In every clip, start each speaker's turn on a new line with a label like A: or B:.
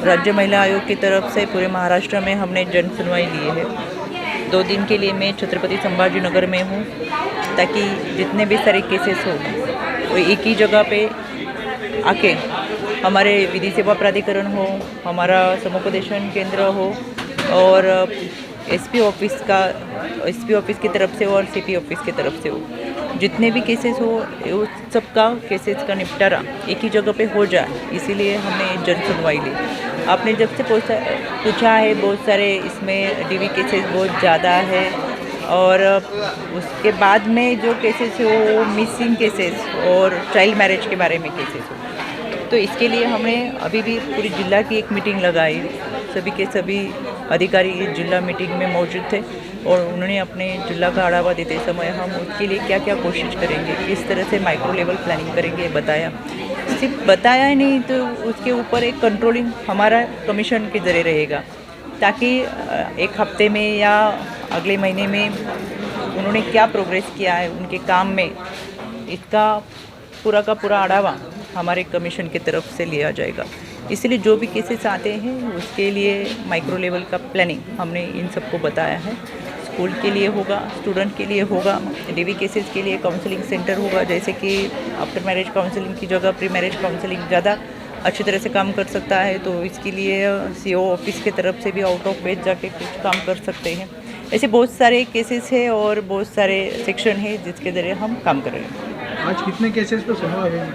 A: राज्य महिला आयोग की तरफ से पूरे महाराष्ट्र में हमने जन सुनवाई ली है। 2 दिन के लिए मैं छत्रपति संभाजी नगर में हूँ, ताकि जितने भी सारे केसेस हो वो एक ही जगह पे आके हमारे विधि सेवा प्राधिकरण हो, हमारा समुपदेशन केंद्र हो और एसपी ऑफिस की तरफ से हो और सीपी ऑफिस की तरफ से हो, जितने भी केसेस हो उस सबका केसेस का निपटारा एक ही जगह पे हो जाए, इसीलिए हमने जन सुनवाई ली। आपने जब से पूछा है, बहुत सारे इसमें डीवी केसेस बहुत ज़्यादा है और उसके बाद में जो केसेस हो वो मिसिंग केसेस और चाइल्ड मैरिज के बारे में केसेस हो। तो इसके लिए हमने अभी भी पूरी जिला की एक मीटिंग लगाई। सभी के सभी अधिकारी जिला मीटिंग में मौजूद थे और उन्होंने अपने जिला का आढ़ावा देते समय हम उसके लिए क्या क्या कोशिश करेंगे, किस तरह से माइक्रो लेवल प्लानिंग करेंगे बताया। सिर्फ बताया ही नहीं, तो उसके ऊपर एक कंट्रोलिंग हमारा कमीशन के ज़रिए रहेगा, ताकि एक हफ्ते में या अगले महीने में उन्होंने क्या प्रोग्रेस किया है उनके काम में, इसका पूरा का पूरा आढ़ावा हमारे कमीशन की तरफ से लिया जाएगा। इसलिए जो भी केसेस आते हैं उसके लिए माइक्रो लेवल का प्लानिंग हमने इन सबको बताया है। स्कूल के लिए होगा, स्टूडेंट के लिए होगा, डीवी केसेस के लिए काउंसलिंग सेंटर होगा, जैसे कि आफ्टर मैरिज काउंसलिंग की जगह प्री मैरिज काउंसलिंग ज़्यादा अच्छी तरह से काम कर सकता है, तो इसके लिए सीओ ऑफिस की तरफ से भी आउट ऑफ बेस जाके कुछ काम कर सकते हैं। ऐसे बहुत सारे केसेस हैं और बहुत सारे सेक्शन हैं जिसके ज़रिए हम काम कर रहे हैं।
B: आज कितने केसेस पे सुनवाई हुई?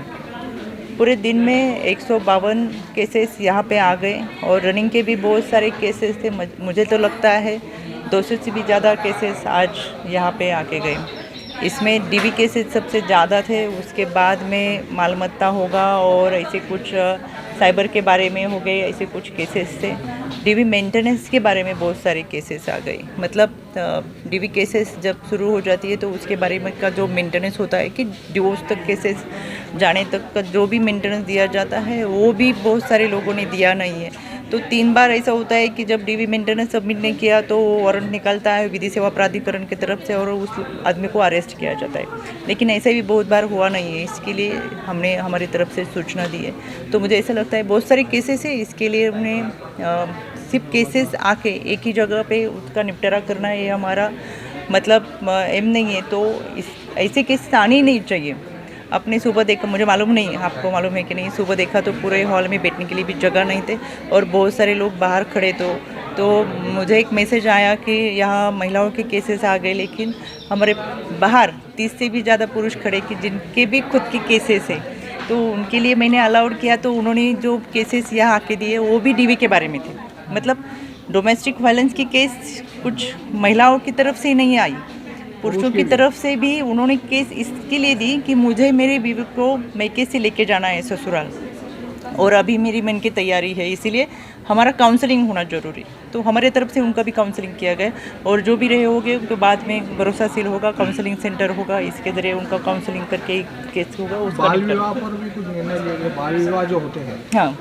A: पूरे दिन में 152 केसेस यहाँ पे आ गए और रनिंग के भी बहुत सारे केसेस थे। मुझे तो लगता है 200 से भी ज़्यादा केसेस आज यहाँ पे आके गए। इसमें डीवी केसेस सबसे ज़्यादा थे, उसके बाद में मालमत्ता होगा और ऐसे कुछ साइबर के बारे में हो गए, ऐसे कुछ केसेस थे। डीवी मेंटेनेंस के बारे में बहुत सारे केसेस आ गए। मतलब डीवी केसेस जब शुरू हो जाती है तो उसके बारे में का जो मेंटेनेंस होता है कि डिवोर्स तक केसेस जाने तक का जो भी मेंटेनेंस दिया जाता है वो भी बहुत सारे लोगों ने दिया नहीं है। तो 3 बार ऐसा होता है कि जब डीवी मेंटेनेंस सबमिट नहीं किया तो वारंट निकलता है विधि सेवा प्राधिकरण की तरफ से और उस आदमी को अरेस्ट किया जाता है। लेकिन ऐसा भी बहुत बार हुआ नहीं है, इसके लिए हमने हमारी तरफ से सूचना दी है। तो मुझे ऐसा लगता है बहुत सारे केसेस है, इसके लिए हमने सिर्फ केसेस आके एक ही जगह पे उसका निपटारा करना है, ये हमारा मतलब एम नहीं है। तो ऐसे केस आने ही नहीं चाहिए। अपने सुबह देखा, मुझे मालूम नहीं, आपको मालूम है कि नहीं, सुबह देखा तो पूरे हॉल में बैठने के लिए भी जगह नहीं थे और बहुत सारे लोग बाहर खड़े। तो मुझे एक मैसेज आया कि यहाँ महिलाओं के केसेस आ गए, लेकिन हमारे बाहर 30 से भी ज़्यादा पुरुष खड़े कि जिनके भी खुद के केसेस हैं, तो उनके लिए मैंने अलाउड किया। तो उन्होंने जो केसेस यहाँ आके दिए वो भी डीवी के बारे में थे। मतलब डोमेस्टिक वायलेंस की केस कुछ महिलाओं की तरफ से ही नहीं आई, पुरुषों की तरफ से भी उन्होंने केस इसके लिए दी कि मुझे मेरे बीवी को मैके से लेके जाना है ससुराल और अभी मेरी मन की तैयारी है, इसीलिए हमारा काउंसलिंग होना ज़रूरी। तो हमारे तरफ से उनका भी काउंसलिंग किया गया और जो भी रहे होंगे उनके बाद में भरोसाशील होगा, काउंसलिंग सेंटर होगा, इसके ज़रिए उनका काउंसलिंग करके केस होगा। उसका
B: बाल विवाह पर भी कुछ निर्णय लिए गए? बाल विवाह जो होते हैं,
A: हाँ,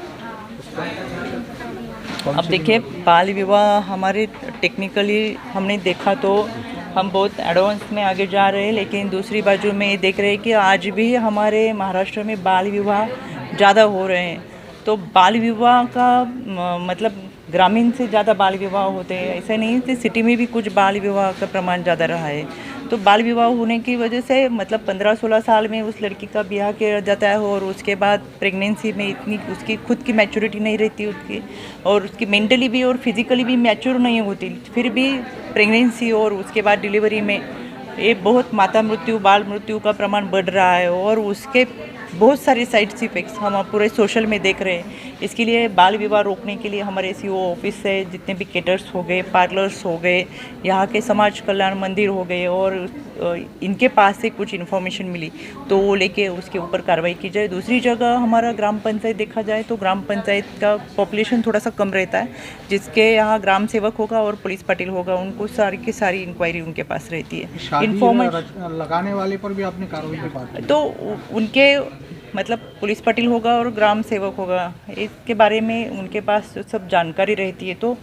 A: अब देखिए बाल विवाह हमारे टेक्निकली हमने देखा तो हम बहुत एडवांस में आगे जा रहे हैं, लेकिन दूसरी बाजू में ये देख रहे हैं कि आज भी हमारे महाराष्ट्र में बाल विवाह ज़्यादा हो रहे हैं। तो बाल विवाह का मतलब ग्रामीण से ज़्यादा बाल विवाह होते हैं, ऐसा नहीं कि सिटी में भी कुछ बाल विवाह का प्रमाण ज़्यादा रहा है। तो बाल विवाह होने की वजह से मतलब 15-16 साल में उस लड़की का ब्याह किया जाता है और उसके बाद प्रेगनेंसी में इतनी उसकी खुद की मैच्योरिटी नहीं रहती उसकी, और उसकी मेंटली भी और फिजिकली भी मैच्योर नहीं होती, फिर भी प्रेगनेंसी और उसके बाद डिलीवरी में ये बहुत माता मृत्यु, बाल मृत्यु का प्रमाण बढ़ रहा है और उसके बहुत सारे साइड इफेक्ट्स हम पूरे सोशल में देख रहे हैं। इसके लिए बाल विवाह रोकने के लिए हमारे सीओ ऑफिस से जितने भी केटर्स हो गए, पार्लर्स हो गए, यहाँ के समाज कल्याण मंदिर हो गए और इनके पास से कुछ इन्फॉर्मेशन मिली तो वो लेके उसके ऊपर कार्रवाई की जाए। दूसरी जगह हमारा ग्राम पंचायत देखा जाए तो ग्राम पंचायत का पॉपुलेशन थोड़ा सा कम रहता है, जिसके यहाँ ग्राम सेवक होगा और पुलिस पाटिल होगा, उनको सारी की सारी इंक्वायरी उनके पास रहती है।
B: इन्फॉर्मेशन लगाने वाले पर भी आपने कार्रवाई की बात की?
A: तो उनके मतलब पुलिस पाटिल होगा और ग्राम सेवक होगा, इसके बारे में उनके पास सब जानकारी रहती है। तो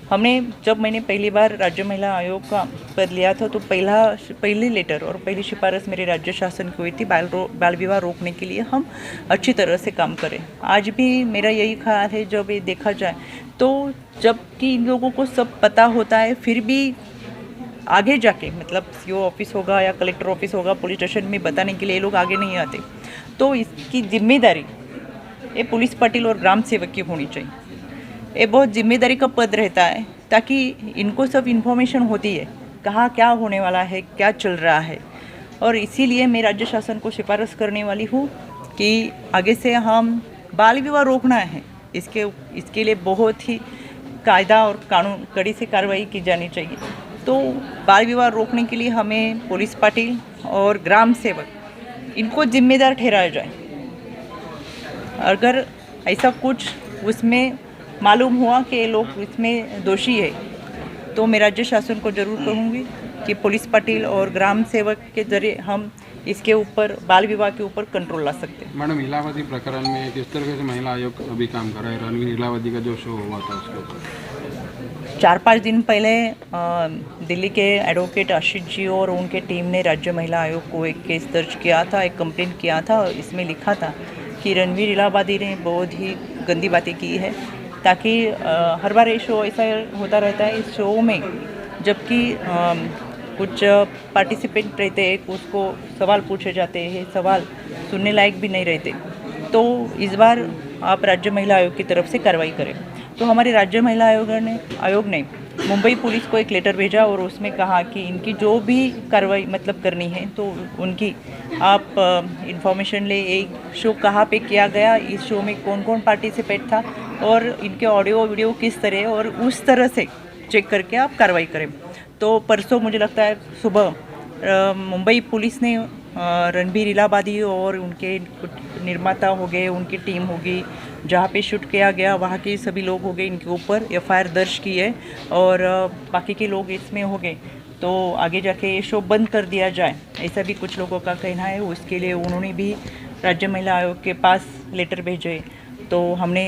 A: हमने जब मैंने पहली बार राज्य महिला आयोग का पद लिया था तो पहली लेटर और पहली सिफारिश मेरे राज्य शासन की हुई थी बाल विवाह रोकने के लिए हम अच्छी तरह से काम करें। आज भी मेरा यही ख्याल है, जब ये देखा जाए तो जबकि इन लोगों को सब पता होता है फिर भी आगे जाके मतलब सीओ ऑफिस होगा या कलेक्टर ऑफिस होगा, पुलिस स्टेशन में बताने के लिए ये लोग आगे नहीं आते। तो इसकी जिम्मेदारी ये पुलिस पाटिल और ग्राम सेवक की होनी चाहिए। ये बहुत जिम्मेदारी का पद रहता है ताकि इनको सब इन्फॉर्मेशन होती है कहाँ क्या होने वाला है, क्या चल रहा है। और इसीलिए मैं राज्य शासन को सिफारिश करने वाली हूँ कि आगे से हम बाल विवाह रोकना है, इसके लिए बहुत ही कायदा और कानून कड़ी से कार्रवाई की जानी चाहिए। तो बाल विवाह रोकने के लिए हमें पुलिस पाटिल और ग्राम सेवक इनको जिम्मेदार ठहराया जाए। अगर ऐसा कुछ उसमें मालूम हुआ कि ये लोग इसमें दोषी है तो मैं राज्य शासन को जरूर कहूँगी कि पुलिस पाटिल और ग्राम सेवक के जरिए हम इसके ऊपर बाल विवाह के ऊपर कंट्रोल ला सकते हैं।
C: मैडम, इलाहाबादी प्रकरण में किस तरह से महिला आयोग अभी काम कर रहा है? रणवीर इलाहाबादी का जो शो हुआ था उसके ऊपर
A: 4-5 दिन पहले दिल्ली के एडवोकेट आशीष जी और उनके टीम ने राज्य महिला आयोग को एक केस दर्ज किया था, एक कंप्लेंट किया था। इसमें लिखा था कि रणवीर इलाहाबादी ने बहुत ही गंदी बातें की है, ताकि हर बार ये शो ऐसा होता रहता है। इस शो में जबकि कुछ पार्टिसिपेंट रहते हैं, उसको सवाल पूछे जाते हैं, सवाल सुनने लायक भी नहीं रहते। तो इस बार आप राज्य महिला आयोग की तरफ से कार्रवाई करें। तो हमारे राज्य महिला आयोग ने मुंबई पुलिस को एक लेटर भेजा और उसमें कहा कि इनकी जो भी कार्रवाई मतलब करनी है तो उनकी आप इंफॉर्मेशन ले, एक शो कहाँ पे किया गया, इस शो में कौन कौन पार्टिसिपेट था और इनके ऑडियो वीडियो किस तरह, और उस तरह से चेक करके आप कार्रवाई करें। तो परसों मुझे लगता है सुबह मुंबई पुलिस ने रणबीर इलाहाबादी और उनके कुछ निर्माता हो गए, उनकी टीम होगी, जहाँ पे शूट किया गया वहाँ के सभी लोग हो गए, इनके ऊपर एफआईआर दर्ज की है और बाकी के लोग इसमें हो गए। तो आगे जाके ये शो बंद कर दिया जाए, ऐसा भी कुछ लोगों का कहना है। उसके लिए उन्होंने भी राज्य महिला आयोग के पास लेटर भेजे। तो हमने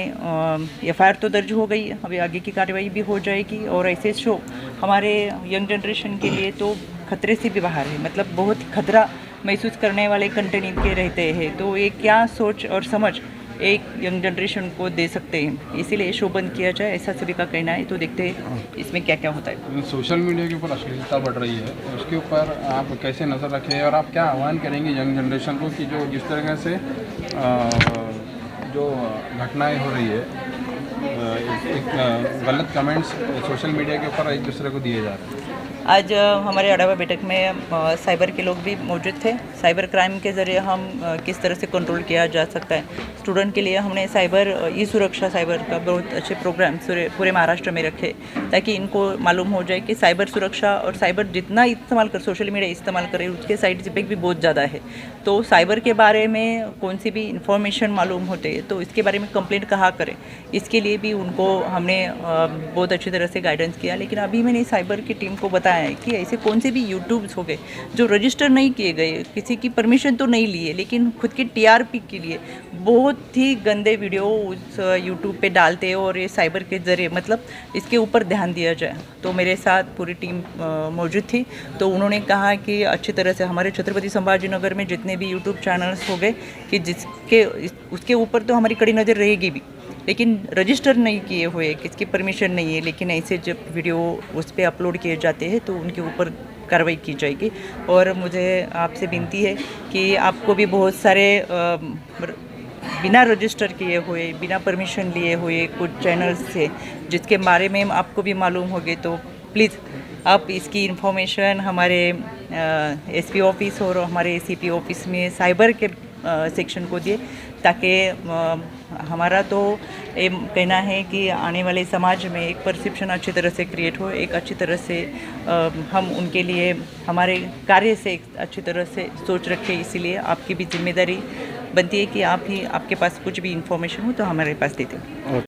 A: एफआईआर तो दर्ज हो गई, अभी आगे की कार्रवाई भी हो जाएगी। और ऐसे शो हमारे यंग जनरेशन के लिए तो खतरे से भी बाहर है, मतलब बहुत खतरा महसूस करने वाले कंटेंट इनके रहते हैं। तो ये क्या सोच और समझ एक यंग जनरेशन को दे सकते हैं, इसीलिए शो बंद किया जाए, ऐसा सभी का कहना है। तो देखते हैं इसमें क्या क्या होता है।
C: सोशल मीडिया के ऊपर अश्लीलता बढ़ रही है, तो उसके ऊपर आप कैसे नज़र रखें और आप क्या आह्वान करेंगे यंग जनरेशन को कि जो जिस तरह से जो घटनाएं हो रही है, एक गलत कमेंट्स सोशल मीडिया के ऊपर एक दूसरे को दिए जा रहे हैं?
A: आज हमारे अडावा बैठक में साइबर के लोग भी मौजूद थे। साइबर क्राइम के ज़रिए हम किस तरह से कंट्रोल किया जा सकता है। स्टूडेंट के लिए हमने साइबर ई सुरक्षा साइबर का बहुत अच्छे प्रोग्राम पूरे महाराष्ट्र में रखे, ताकि इनको मालूम हो जाए कि साइबर सुरक्षा और साइबर जितना इस्तेमाल कर सोशल मीडिया इस्तेमाल करें उसके साइड इफेक्ट भी बहुत ज़्यादा है। तो साइबर के बारे में कौन सी भी इंफॉर्मेशन मालूम होते हैं तो इसके बारे में कंप्लेंट कहाँ करें, इसके लिए भी उनको हमने बहुत अच्छी तरह से गाइडेंस किया। लेकिन अभी मैंने साइबर की टीम को बताया है कि ऐसे कौन से भी यूट्यूब्स हो गए जो रजिस्टर नहीं किए गए, किसी की परमिशन तो नहीं लिए, लेकिन खुद की टीआरपी के लिए बहुत ही गंदे वीडियो उस यूट्यूब पे डालते हैं और ये साइबर के ज़रिए मतलब इसके ऊपर ध्यान दिया जाए। तो मेरे साथ पूरी टीम मौजूद थी, तो उन्होंने कहा कि अच्छी तरह से हमारे छत्रपति संभाजी नगर में जितने भी यूट्यूब चैनल्स हो गए कि जिसके उसके ऊपर तो हमारी कड़ी नज़र रहेगी भी, लेकिन रजिस्टर नहीं किए हुए, किसकी परमिशन नहीं है, लेकिन ऐसे जब वीडियो उस पर अपलोड किए जाते हैं तो उनके ऊपर कार्रवाई की जाएगी। और मुझे आपसे विनती है कि आपको भी बहुत सारे बिना रजिस्टर किए हुए, बिना परमिशन लिए हुए कुछ चैनल्स थे जिसके बारे में आपको भी मालूम होगी, तो प्लीज़ आप इसकी इन्फॉर्मेशन हमारे एसपी ऑफिस और हमारे एसीपी ऑफिस में साइबर के सेक्शन को दिए, ताकि हमारा तो ये कहना है कि आने वाले समाज में एक परसेप्शन अच्छी तरह से क्रिएट हो, एक अच्छी तरह से हम उनके लिए हमारे कार्य से एक अच्छी तरह से सोच रखें। इसीलिए आपकी भी जिम्मेदारी बनती है कि आप ही आपके पास कुछ भी इंफॉर्मेशन हो तो हमारे पास दे दें।